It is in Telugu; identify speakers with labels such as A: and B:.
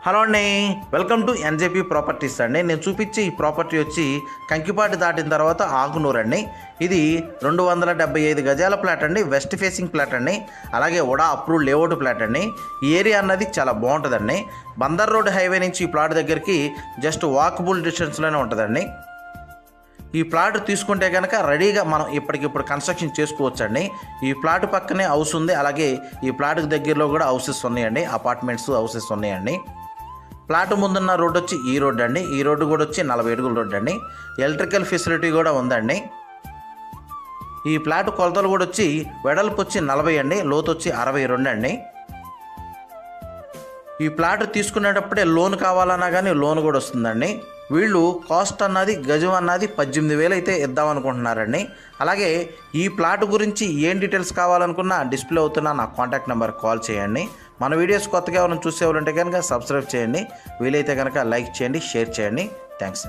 A: హలో అండి, వెల్కమ్ టు ఎన్జేపీ ప్రాపర్టీస్ అండి. నేను చూపించే ఈ ప్రాపర్టీ వచ్చి కంకిపాటి దాటిన తర్వాత ఆకునూరు అండి. ఇది 275 గజాల ప్లాట్ అండి, వెస్ట్ ఫేసింగ్ ప్లాట్ అండి. అలాగే ఉడా అప్రూవ్డ్ లేఅవుట్ ప్లాట్ అండి. ఈ ఏరియా అన్నది చాలా బాగుంటుందండి. బందర్ రోడ్ హైవే నుంచి ఈ ప్లాట్ దగ్గరికి జస్ట్ వాకబుల్ డిస్టెన్స్లోనే ఉంటుందండి. ఈ ప్లాట్ తీసుకుంటే కనుక రెడీగా మనం ఇప్పటికిప్పుడు కన్స్ట్రక్షన్ చేసుకోవచ్చండి. ఈ ప్లాట్ పక్కనే హౌస్ ఉంది, అలాగే ఈ ప్లాట్కి దగ్గరలో కూడా హౌసెస్ ఉన్నాయండి, అపార్ట్మెంట్స్ హౌసెస్ ఉన్నాయండి. ప్లాట్ ముందున్న రోడ్డు వచ్చి ఈ రోడ్డు అండి. ఈ రోడ్డు కూడా వచ్చి 40 అడుగుల రోడ్డు అండి. ఎలక్ట్రికల్ ఫెసిలిటీ కూడా ఉందండి. ఈ ప్లాట్ కొలతలు కూడా వచ్చి వెడల్పు వచ్చి 40 అండి, లోతు వచ్చి 62 అండి. ఈ ప్లాట్ తీసుకునేటప్పుడే లోన్ కావాలన్నా కానీ లోన్ కూడా వస్తుందండి. వీళ్ళు కాస్ట్ అన్నది గజం అన్నది 18,000 అయితే ఇద్దామనుకుంటున్నారండి. అలాగే ఈ ప్లాట్ గురించి ఏం డీటెయిల్స్ కావాలనుకున్నా డిస్ప్లే అవుతున్న నా కాంటాక్ట్ నెంబర్ కాల్ చేయండి. మన వీడియోస్ కొత్తగా ఎవరైనా చూసేవాళ్ళంటే కనుక సబ్స్క్రైబ్ చేయండి. వీలైతే కనుక లైక్ చేయండి, షేర్ చేయండి. థ్యాంక్స్.